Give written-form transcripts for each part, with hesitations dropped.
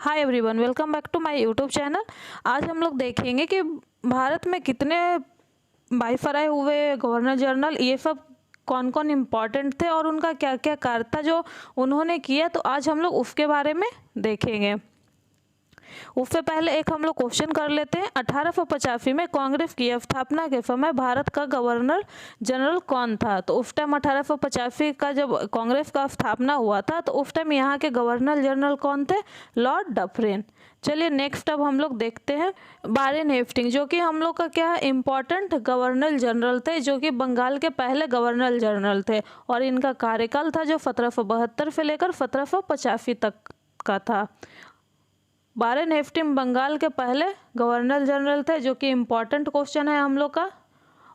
Hi everyone, welcome back to my YouTube channel. आज हम लोग देखेंगे कि भारत में कितने बाईफराए हुए गवर्नर जनरल, ये सब कौन कौन इम्पोर्टेंट थे और उनका क्या क्या कार्य था जो उन्होंने किया। तो आज हम लोग उसके बारे में देखेंगे। उससे पहले एक हम लोग क्वेश्चन कर लेते हैं। 1885 में कांग्रेस की स्थापना के समय भारत का गवर्नर जनरल कौन था? तो उस टाइम 1885 का जब कांग्रेस का स्थापना हुआ था तो उस टाइम यहाँ के गवर्नर जनरल कौन थे? Lord Dufferin. चलिए नेक्स्ट अब हम लोग देखते हैं वारेन हेस्टिंग, जो कि हम लोग का क्या है, इम्पोर्टेंट गवर्नर जनरल थे, जो कि बंगाल के पहले गवर्नर जनरल थे और इनका कार्यकाल था जो 1772 से लेकर 1785 तक का था। वारेन हेस्टिंग बंगाल के पहले गवर्नर जनरल थे, जो कि इम्पोर्टेंट क्वेश्चन है हम लोग का।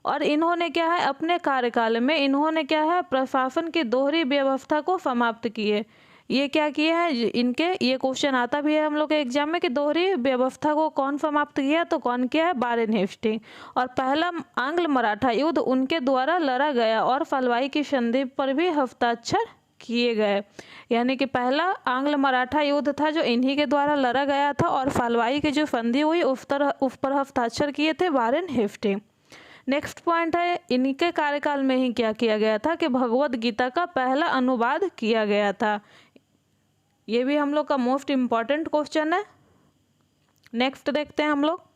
और इन्होंने क्या है, अपने कार्यकाल में इन्होंने क्या है, प्रशासन की दोहरी व्यवस्था को समाप्त किए। ये क्या किए हैं इनके, ये क्वेश्चन आता भी है हम लोग के एग्जाम में कि दोहरी व्यवस्था को कौन समाप्त किया, तो कौन किया है? Warren Hasting. और पहला आंग्ल मराठा युद्ध उनके द्वारा लड़ा गया और फलवाई की संधि पर भी हस्ताक्षर किए गए। यानी कि पहला आंग्ल मराठा युद्ध था जो इन्हीं के द्वारा लड़ा गया था और फलवाई की जो संधि हुई उस पर हस्ताक्षर किए थे वारेन हेस्टिंग। नेक्स्ट पॉइंट है, इनके कार्यकाल में ही क्या किया गया था कि भगवद गीता का पहला अनुवाद किया गया था। ये भी हम लोग का मोस्ट इम्पॉर्टेंट क्वेश्चन है। नेक्स्ट देखते हैं हम लोग।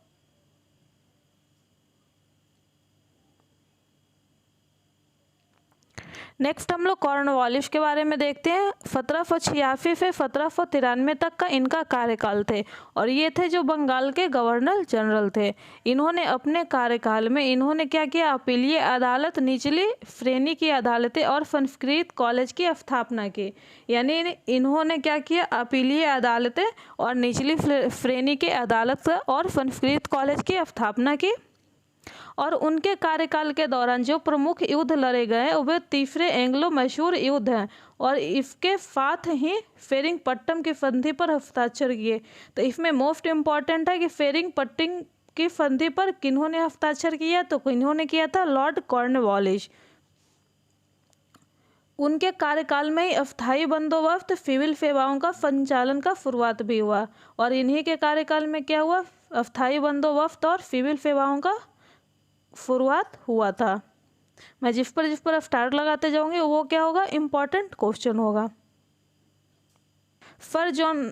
नेक्स्ट हम लोग कॉर्नवालिस के बारे में देखते हैं। 1786 से 1793 तक का इनका कार्यकाल थे और ये थे जो बंगाल के गवर्नर जनरल थे। इन्होंने अपने कार्यकाल में इन्होंने क्या किया, अपीलीय अदालत, निचली श्रेणी की अदालतें और संस्कृत कॉलेज की स्थापना की। यानी इन्होंने क्या किया, अपीलीय अदालतें और निचली श्रेणी की अदालत और संस्कृत कॉलेज की स्थापना की। और उनके कार्यकाल के दौरान जो प्रमुख युद्ध लड़े गए वे तीसरे एंग्लो मैसूर युद्ध हैं और इसके साथ ही सेरिंगपट्टम की संधि पर हस्ताक्षर किए। तो इसमें मोस्ट इम्पॉर्टेंट है कि सेरिंगपट्टम की संधि पर किन्होंने हस्ताक्षर किया, तो किन्होंने किया था? Lord Cornwallis. उनके कार्यकाल में ही अस्थायी बंदोबस्त सिविल सेवाओं का संचालन का शुरुआत भी हुआ और इन्हीं के कार्यकाल में क्या हुआ, अस्थायी बंदोबस्त और सिविल सेवाओं का शुरुआत हुआ था। मैं जिस पर स्टार लगाते जाऊंगी वो क्या होगा, इम्पोर्टेंट क्वेश्चन होगा। सर जॉन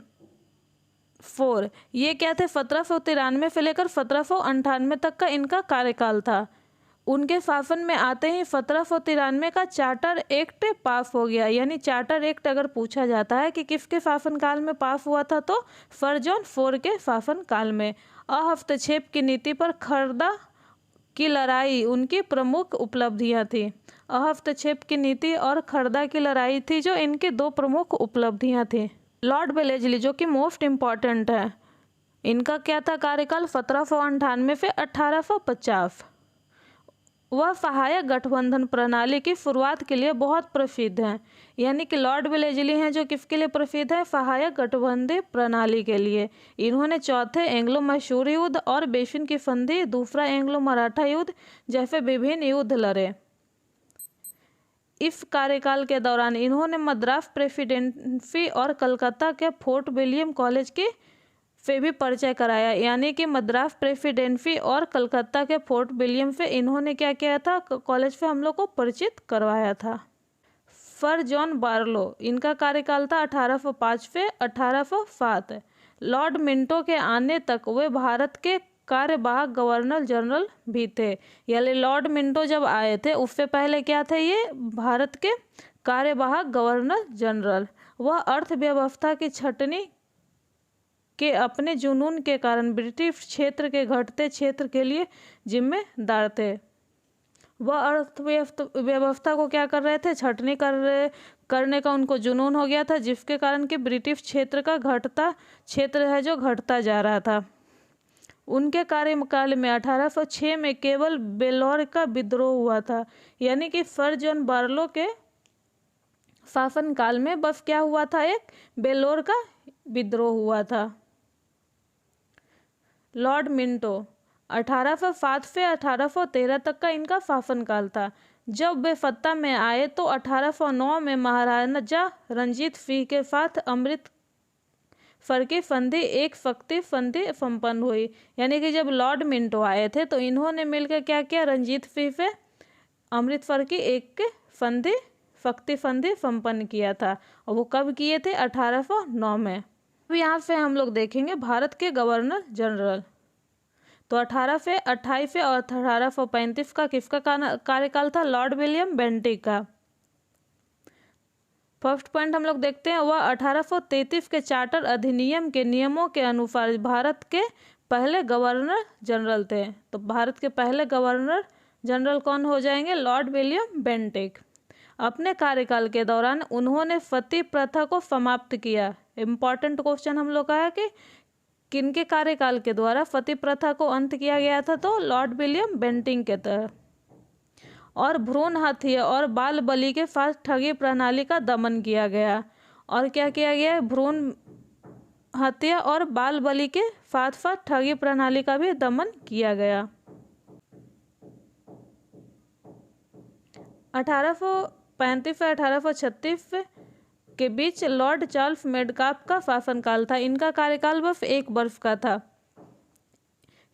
फोर, ये क्या थे, 1793 से लेकर 1798 तक का इनका कार्यकाल था। उनके शासन में आते ही 1793 का चार्टर एक्ट पास हो गया। यानी चार्टर एक्ट अगर पूछा जाता है कि किसके शासनकाल में पास हुआ था, तो सर जॉन फोर के शासनकाल में। अहस्तक्षेप की नीति पर खरदा की लड़ाई उनकी प्रमुख उपलब्धियां थी। हस्तक्षेप की नीति और खरदा की लड़ाई थी जो इनकी दो प्रमुख उपलब्धियां थी। लॉर्ड वेलेस्ली, जो कि मोस्ट इम्पॉर्टेंट है, इनका क्या था कार्यकाल, 1798 से 1850। वह सहायक गठबंधन प्रणाली की शुरुआत के लिए बहुत प्रसिद्ध हैं। यानी कि लॉर्ड वेलेस्ली हैं जो किसके लिए प्रसिद्ध है, सहायक गठबंधन प्रणाली के लिए। इन्होंने चौथे एंग्लो मैसूर युद्ध और बेसिन की संधि, दूसरा एंग्लो मराठा युद्ध जैसे विभिन्न युद्ध लड़े। इस कार्यकाल के दौरान इन्होंने मद्रास प्रेसिडेंसी और कलकत्ता के फोर्ट विलियम कॉलेज की से भी परिचय कराया। यानी कि मद्रास प्रेसिडेंसी और कलकत्ता के फोर्ट विलियम से इन्होंने क्या किया था, कॉलेज से हम लोग को परिचित करवाया था। सर जॉन बार्लो, इनका कार्यकाल था 1805 से 1807। लॉर्ड मिंटो के आने तक वे भारत के कार्यवाहक गवर्नर जनरल भी थे। यानी लॉर्ड मिंटो जब आए थे उससे पहले क्या थे, ये भारत के कार्यवाहक गवर्नर जनरल। वह अर्थव्यवस्था की छटनी के अपने जुनून के कारण ब्रिटिश क्षेत्र के घटते क्षेत्र के लिए जिम्मेदार थे। वह अर्थव्यवस्था को क्या कर रहे थे, छटनी करने का उनको जुनून हो गया था, जिसके कारण कि ब्रिटिश क्षेत्र का घटता क्षेत्र है जो घटता जा रहा था। उनके कार्यकाल में 1806 में केवल बेलोर का विद्रोह हुआ था। यानी कि सर जॉन बार्लो के शासनकाल में बस क्या हुआ था, एक बेलोर का विद्रोह हुआ था। लॉर्ड मिंटो 1807 से 1813 तक का इनका शासनकाल था। जब वे सत्ता में आए तो 1809 में महाराजा रंजीत सिंह के साथ अमृत फर्की संधि एक शक्ति संधि संपन्न हुई। यानी कि जब लॉर्ड मिंटो आए थे तो इन्होंने मिलकर क्या किया, रणजीत सिंह से अमृतसर की एक संधि शक्ति संधि संपन्न किया था। और वो कब किए थे, 1809 में। अब यहाँ से हम लोग देखेंगे भारत के गवर्नर जनरल। तो 1828 और 1835 का किसका कार्यकाल था, लॉर्ड विलियम बेंटिक का। फर्स्ट पॉइंट हम लोग देखते हैं, वह 1833 के चार्टर अधिनियम के नियमों के अनुसार भारत के पहले गवर्नर जनरल थे। तो भारत के पहले गवर्नर जनरल कौन हो जाएंगे, लॉर्ड विलियम बेंटिक। अपने कार्यकाल के दौरान उन्होंने सती प्रथा को समाप्त किया। इम्पॉर्टेंट क्वेश्चन हम लोग का है कि किनके कार्यकाल के द्वारा सती प्रथा को अंत किया गया था, तो लॉर्ड विलियम बेंटिक के तहत। और भ्रूण हत्या और बाल बलि के साथ ठगी प्रणाली का दमन किया गया। और क्या किया गया, भ्रूण हत्या और बाल बलि के साथ साथ ठगी प्रणाली का भी दमन किया गया। 1835 से 1836 के बीच लॉर्ड चार्ल्स मेडकाफ का शासनकाल था। इनका कार्यकाल बस 1 वर्ष का था।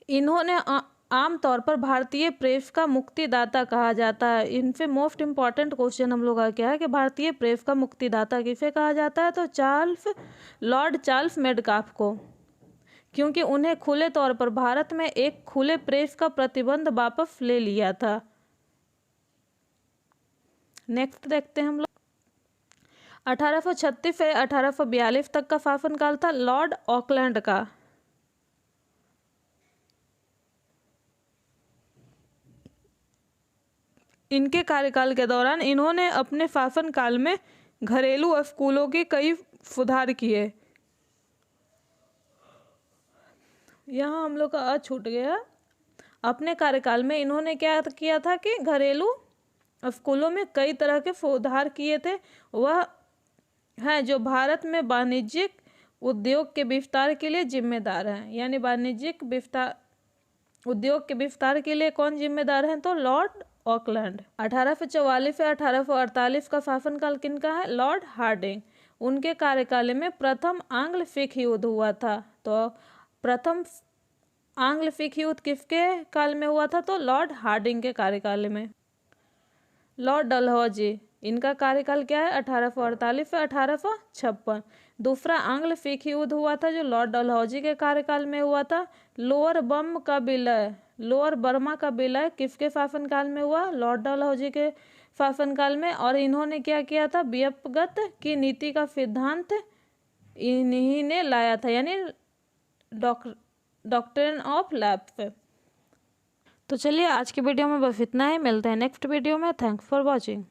इन्होंने आमतौर पर भारतीय प्रेस का मुक्तिदाता कहा जाता है। इनसे मोस्ट इम्पॉर्टेंट क्वेश्चन हम लोग का क्या है कि भारतीय प्रेस का मुक्तिदाता किसे कहा जाता है, तो लॉर्ड चार्ल्स मेडकाफ को, क्योंकि उन्हें खुले तौर पर भारत में एक खुले प्रेस का प्रतिबंध वापस ले लिया था। नेक्स्ट देखते हैं हम लोग, 1836 से 1842 तक का शासनकाल था लॉर्ड ऑकलैंड का। इनके कार्यकाल के दौरान इन्होंने अपने शासनकाल में घरेलू स्कूलों के कई सुधार किए। यहाँ हम लोग का छूट गया। अपने कार्यकाल में इन्होंने क्या किया था कि घरेलू स्कूलों में कई तरह के सुधार किए थे। वह हैं जो भारत में वाणिज्यिक उद्योग के विस्तार के लिए जिम्मेदार हैं। यानी वाणिज्यिक विस्तार उद्योग के विस्तार के लिए कौन जिम्मेदार हैं, तो लॉर्ड ऑकलैंड। 1844 से 1848 का शासनकाल किनका है, लॉर्ड हार्डिंग। उनके कार्यकाल में प्रथम आंग्ल सिख युद्ध हुआ था। तो प्रथम आंग्ल सिख युद्ध किसके काल में हुआ था, तो लॉर्ड हार्डिंग के कार्यकाल में। लॉर्ड डलहौजी, इनका कार्यकाल क्या है, 1848 से 1856। दूसरा आंग्ल सिख युद्ध हुआ था जो लॉर्ड डलहौजी के कार्यकाल में हुआ था। लोअर बर्मा का विलय किसके शासनकाल में हुआ, लॉर्ड डलहौजी के शासनकाल में। और इन्होंने क्या किया था, व्यापगत की नीति का सिद्धांत इन्हीं ने लाया था, यानी डॉक्ट्रिन ऑफ लैप्स। तो चलिए आज की वीडियो में बस इतना ही, मिलते हैं नेक्स्ट वीडियो में। Thanks for watching.